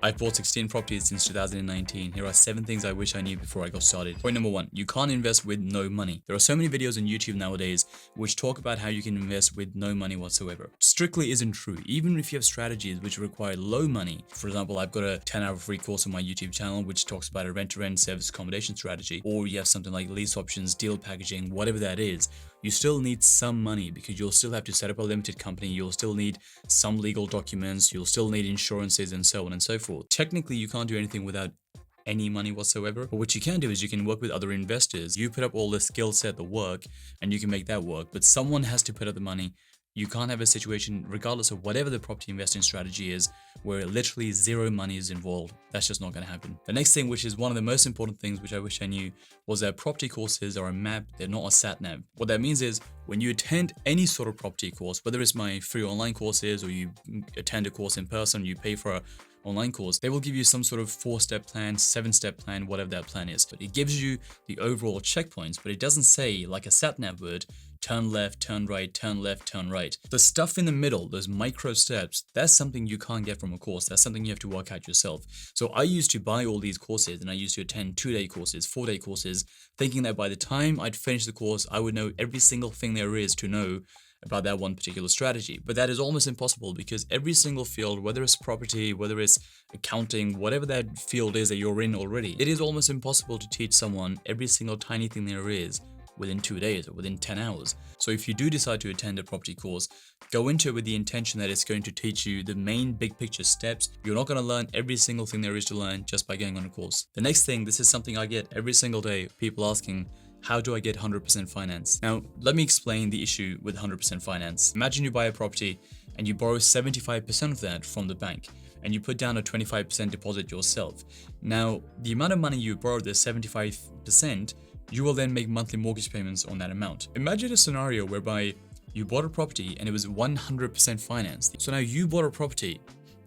I've bought 16 properties since 2019. Here are 7 things I wish I knew before I got started. Point number 1, you can't invest with no money. There are so many videos on YouTube nowadays which talk about how you can invest with no money whatsoever. Strictly isn't true. Even if you have strategies which require low money, for example, I've got a 10-hour free course on my YouTube channel which talks about a rent-to-rent service accommodation strategy, or you have something like lease options, deal packaging, whatever that is. You still need some money because you'll still have to set up a limited company, you'll still need some legal documents, you'll still need insurances and so on and so forth. Technically, you can't do anything without any money whatsoever, but what you can do is you can work with other investors. You put up all the skill set, the work, and you can make that work, but someone has to put up the money. You can't have a situation, regardless of whatever the property investing strategy is, where literally zero money is involved. That's just not going to happen. The next thing, which is one of the most important things, which I wish I knew, was that property courses are a map, they're not a sat nav. What that means is when you attend any sort of property course, whether it's my free online courses or you attend a course in person, you pay for a online course, they will give you some sort of 4-step plan, 7-step plan, whatever that plan is. But it gives you the overall checkpoints, but it doesn't say, like a sat nav would, turn left, turn right, turn left, turn right. The stuff in the middle, those micro steps, that's something you can't get from a course. That's something you have to work out yourself. So I used to buy all these courses and I used to attend 2-day courses, 4-day courses, thinking that by the time I'd finish the course, I would know every single thing there is to know about that one particular strategy. But that is almost impossible because every single field, whether it's property, whether it's accounting, whatever that field is that you're in already, it is almost impossible to teach someone every single tiny thing there is within 2 days or within 10 hours. So if you do decide to attend a property course, go into it with the intention that it's going to teach you the main big picture steps. You're not going to learn every single thing there is to learn just by going on a course. The next thing, this is something I get every single day, people asking, how do I get 100% finance? Now, let me explain the issue with 100% finance. Imagine you buy a property and you borrow 75% of that from the bank and you put down a 25% deposit yourself. Now, the amount of money you borrowed, the 75%, you will then make monthly mortgage payments on that amount. Imagine a scenario whereby you bought a property and it was 100% financed. So now you bought a property,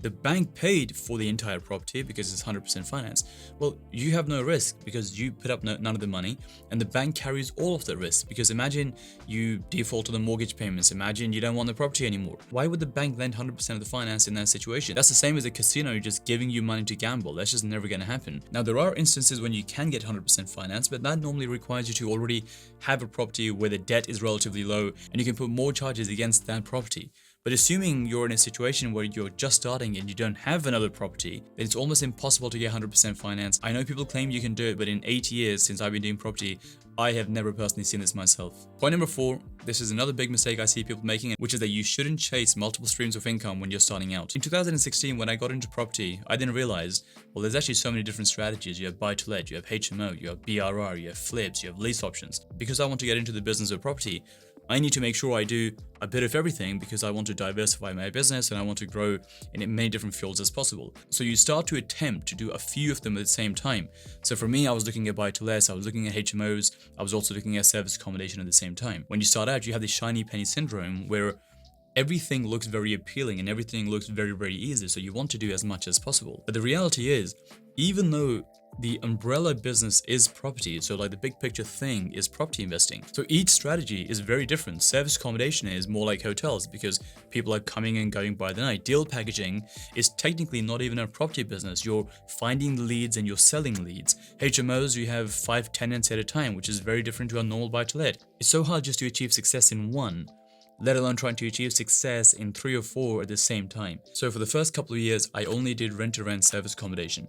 the bank paid for the entire property because it's 100% financed. Well, you have no risk because you put up none of the money and the bank carries all of the risk because imagine you default on the mortgage payments, imagine you don't want the property anymore. Why would the bank lend 100% of the finance in that situation? That's the same as a casino just giving you money to gamble. That's just never going to happen. Now, there are instances when you can get 100% finance, but that normally requires you to already have a property where the debt is relatively low and you can put more charges against that property. But assuming you're in a situation where you're just starting and you don't have another property, then it's almost impossible to get 100% finance. I know people claim you can do it, but in 8 years since I've been doing property, I have never personally seen this myself. Point number 4, this is another big mistake I see people making, which is that you shouldn't chase multiple streams of income when you're starting out. In 2016, when I got into property, I then realized, well, there's actually so many different strategies. You have buy-to-let, you have HMO, you have BRR, you have flips, you have lease options. Because I want to get into the business of property, I need to make sure I do a bit of everything because I want to diversify my business and I want to grow in many different fields as possible. So you start to attempt to do a few of them at the same time. So for me, I was looking at buy-to-lets, I was looking at HMOs, I was also looking at service accommodation at the same time. When you start out, you have this shiny penny syndrome where everything looks very appealing and everything looks very, very easy. So you want to do as much as possible. But the reality is, even though the umbrella business is property, so like the big picture thing is property investing, so each strategy is very different. Service accommodation is more like hotels because people are coming and going by the night. Deal packaging is technically not even a property business. You're finding leads and you're selling leads. HMOs, you have 5 tenants at a time, which is very different to a normal buy-to-let. It's so hard just to achieve success in one, let alone trying to achieve success in 3 or 4 at the same time. So for the first couple of years, I only did rent-to-rent service accommodation.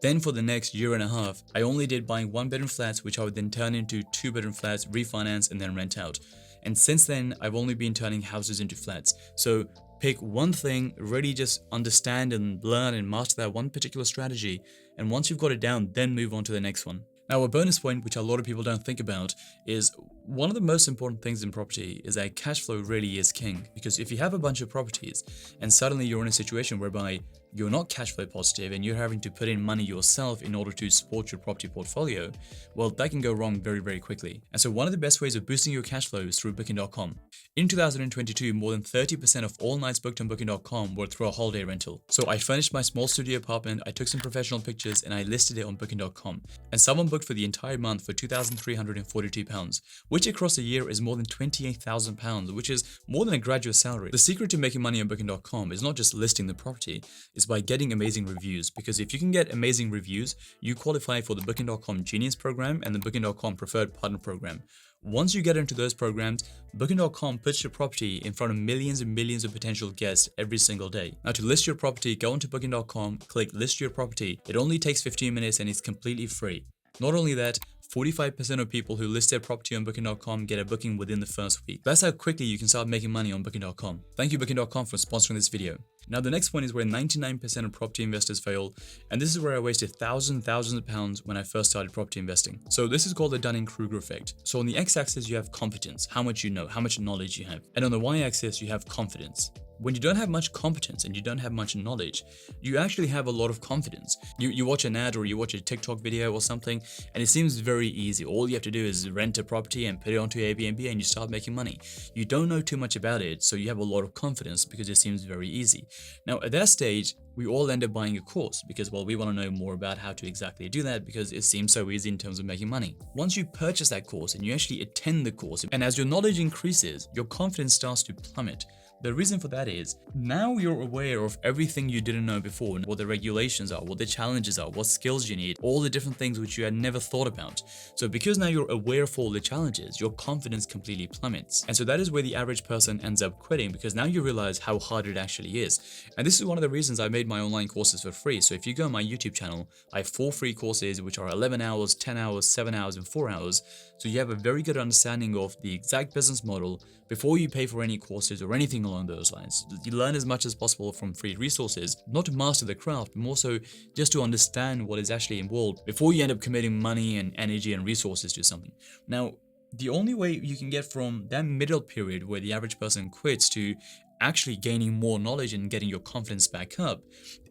Then for the next year and a half, I only did buying 1-bedroom flats, which I would then turn into 2-bedroom flats, refinance, and then rent out. And since then, I've only been turning houses into flats. So pick one thing, really just understand and learn and master that one particular strategy. And once you've got it down, then move on to the next one. Now, a bonus point, which a lot of people don't think about, is one of the most important things in property is that cash flow really is king. Because if you have a bunch of properties and suddenly you're in a situation whereby you're not cash flow positive and you're having to put in money yourself in order to support your property portfolio, well, that can go wrong very, very quickly. And so one of the best ways of boosting your cash flow is through Booking.com. In 2022, more than 30% of all nights booked on Booking.com were through a holiday rental. So I furnished my small studio apartment, I took some professional pictures, and I listed it on Booking.com. And someone booked for the entire month for £2,342, which across a year is more than £28,000, which is more than a graduate salary. The secret to making money on Booking.com is not just listing the property, it's It's by getting amazing reviews, because if you can get amazing reviews, you qualify for the Booking.com Genius program and the Booking.com Preferred Partner program. Once you get into those programs, Booking.com puts your property in front of millions and millions of potential guests every single day. Now, to list your property, go onto Booking.com, click list your property. It only takes 15 minutes and it's completely free. Not only that, 45% of people who list their property on Booking.com get a booking within the first week. That's how quickly you can start making money on Booking.com. Thank you Booking.com for sponsoring this video. Now the next one is where 99% of property investors fail, and this is where I wasted thousands of pounds when I first started property investing. So this is called the Dunning-Kruger effect. So on the x-axis you have competence, how much you know, how much knowledge you have, and on the y-axis you have confidence. When you don't have much competence and you don't have much knowledge, you actually have a lot of confidence. You watch an ad or you watch a TikTok video or something, and it seems very easy. All you have to do is rent a property and put it onto Airbnb and you start making money. You don't know too much about it, so you have a lot of confidence because it seems very easy. Now at that stage, we all end up buying a course because, well, we want to know more about how to exactly do that because it seems so easy in terms of making money. Once you purchase that course and you actually attend the course, and as your knowledge increases, your confidence starts to plummet. The reason for that is, now you're aware of everything you didn't know before, what the regulations are, what the challenges are, what skills you need, all the different things which you had never thought about. So because now you're aware of all the challenges, your confidence completely plummets. And so that is where the average person ends up quitting, because now you realize how hard it actually is. And this is one of the reasons I made my online courses for free. So if you go on my YouTube channel, I have 4 free courses which are 11 hours, 10 hours, 7 hours, and 4 hours. So you have a very good understanding of the exact business model before you pay for any courses or anything along those lines. You learn as much as possible from free resources, not to master the craft, but more so just to understand what is actually involved before you end up committing money and energy and resources to something. Now, the only way you can get from that middle period where the average person quits to actually gaining more knowledge and getting your confidence back up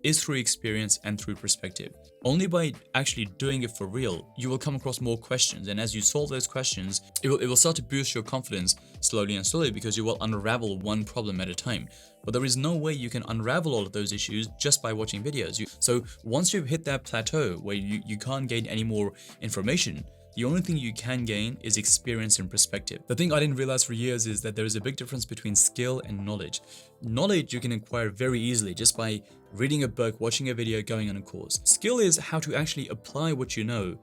is through experience and through perspective. Only by actually doing it for real, you will come across more questions, and as you solve those questions, it will start to boost your confidence slowly and slowly because you will unravel one problem at a time. But there is no way you can unravel all of those issues just by watching videos. So once you've hit that plateau where you can't gain any more information, the only thing you can gain is experience and perspective. The thing I didn't realize for years is that there is a big difference between skill and knowledge. Knowledge you can acquire very easily just by reading a book, watching a video, going on a course. Skill is how to actually apply what you know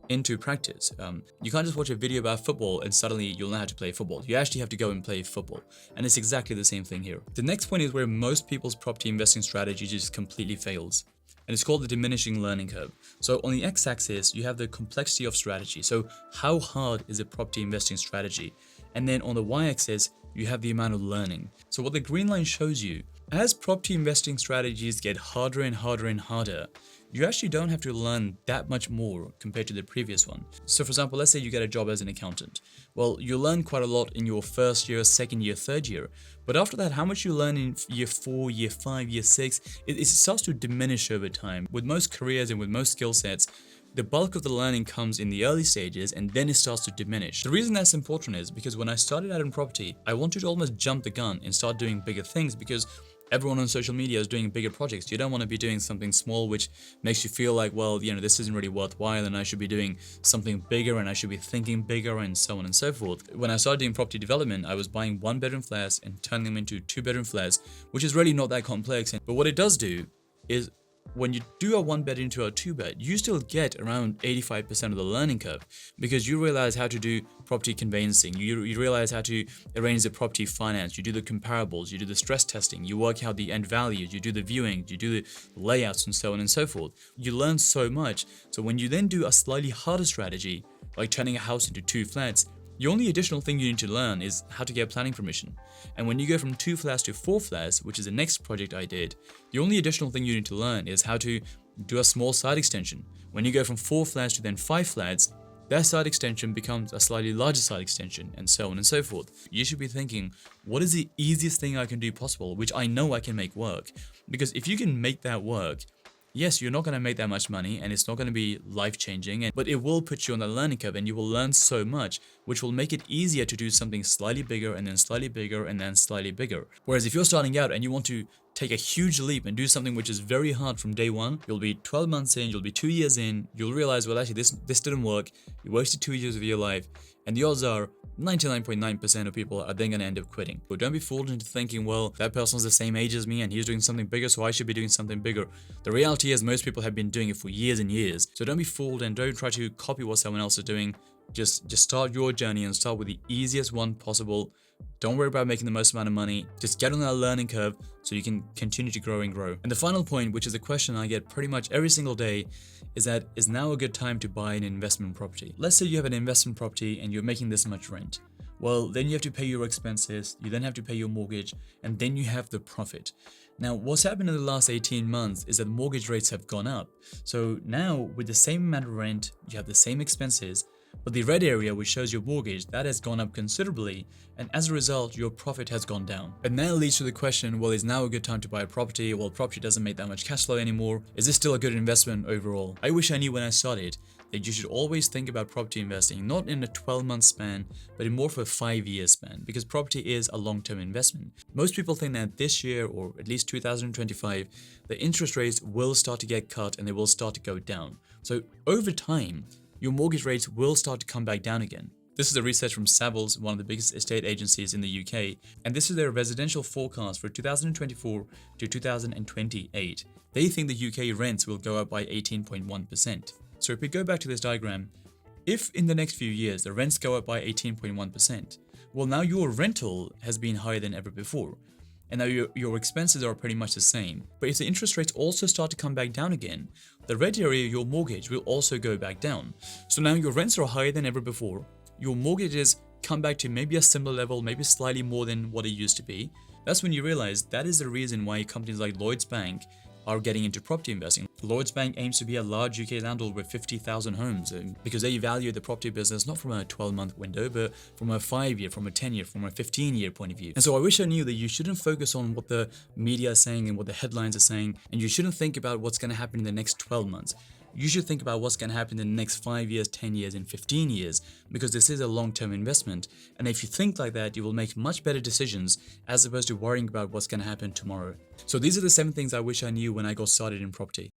into practice. You can't just watch a video about football and suddenly you'll know how to play football. You actually have to go and play football. And it's exactly the same thing here. The next point is where most people's property investing strategy just completely fails. And it's called the diminishing learning curve. So on the x-axis, you have the complexity of strategy. So how hard is a property investing strategy? And then on the y-axis, you have the amount of learning. So what the green line shows you, as property investing strategies get harder and harder and harder, you actually don't have to learn that much more compared to the previous one. So for example, let's say you get a job as an accountant. Well, you learn quite a lot in your first year, second year, third year. But after that, how much you learn in year 4, year 5, year 6, it starts to diminish over time. With most careers and with most skill sets, the bulk of the learning comes in the early stages and then it starts to diminish. The reason that's important is because when I started out in property, I wanted to almost jump the gun and start doing bigger things because everyone on social media is doing bigger projects. You don't want to be doing something small which makes you feel like, well, this isn't really worthwhile and I should be doing something bigger and I should be thinking bigger and so on and so forth. When I started doing property development, I was buying 1-bedroom flats and turning them into 2-bedroom flats, which is really not that complex. But what it does do is when you do a 1-bed into a 2-bed, you still get around 85% of the learning curve because you realize how to do property conveyancing, you realize how to arrange the property finance, you do the comparables, you do the stress testing, you work out the end values, you do the viewing, you do the layouts and so on and so forth. You learn so much. So when you then do a slightly harder strategy, like turning a house into 2 flats, the only additional thing you need to learn is how to get planning permission. And when you go from 2 flats to 4 flats, which is the next project I did, the only additional thing you need to learn is how to do a small side extension. When you go from 4 flats to then 5 flats, that side extension becomes a slightly larger side extension, and so on and so forth. You should be thinking, what is the easiest thing I can do possible, which I know I can make work? Because if you can make that work, yes, you're not going to make that much money and it's not going to be life-changing, but it will put you on the learning curve and you will learn so much, which will make it easier to do something slightly bigger and then slightly bigger and then slightly bigger. Whereas if you're starting out and you want to take a huge leap and do something which is very hard from day one. You'll be 12 months in, you'll be 2 years in, you'll realize, well, actually this didn't work. You wasted 2 years of your life, and the odds are 99.9% of people are then going to end up quitting. But don't be fooled into thinking, well, that person's the same age as me and he's doing something bigger, so I should be doing something bigger. The reality is most people have been doing it for years and years. So don't be fooled and don't try to copy what someone else is doing. Just start your journey and start with the easiest one possible. Don't worry about making the most amount of money. Just get on that learning curve so you can continue to grow and grow. And the final point, which is a question I get pretty much every single day, is that is now a good time to buy an investment property? Let's say you have an investment property and you're making this much rent. Well, then you have to pay your expenses, you then have to pay your mortgage, and then you have the profit. Now, what's happened in the last 18 months is that mortgage rates have gone up. So now with the same amount of rent, you have the same expenses, but the red area which shows your mortgage, that has gone up considerably, and as a result your profit has gone down. And that leads to the question, well, is now a good time to buy a property? Well, property doesn't make that much cash flow anymore. Is this still a good investment overall? I wish I knew when I started that you should always think about property investing not in a 12-month span, but in more of a 5-year span, because property is a long-term investment. Most people think that this year, or at least 2025, the interest rates will start to get cut and they will start to go down. So over time, your mortgage rates will start to come back down again. This is a research from Savills, one of the biggest estate agencies in the UK, and this is their residential forecast for 2024 to 2028. They think the UK rents will go up by 18.1%. So if we go back to this diagram, if in the next few years the rents go up by 18.1%, well, now your rental has been higher than ever before. And now your expenses are pretty much the same. But if the interest rates also start to come back down again, the red area, your mortgage, will also go back down. So now your rents are higher than ever before. Your mortgages come back to maybe a similar level, maybe slightly more than what it used to be. That's when you realize that is the reason why companies like Lloyds Bank are getting into property investing. Lloyds Bank aims to be a large UK landlord with 50,000 homes because they value the property business not from a 12-month window, but from a 5-year, from a 10-year, from a 15-year point of view. And so I wish I knew that you shouldn't focus on what the media is saying and what the headlines are saying, and you shouldn't think about what's going to happen in the next 12 months. You should think about what's going to happen in the next 5 years, 10 years, and 15 years, because this is a long-term investment. And if you think like that, you will make much better decisions as opposed to worrying about what's going to happen tomorrow. So these are the 7 things I wish I knew when I got started in property.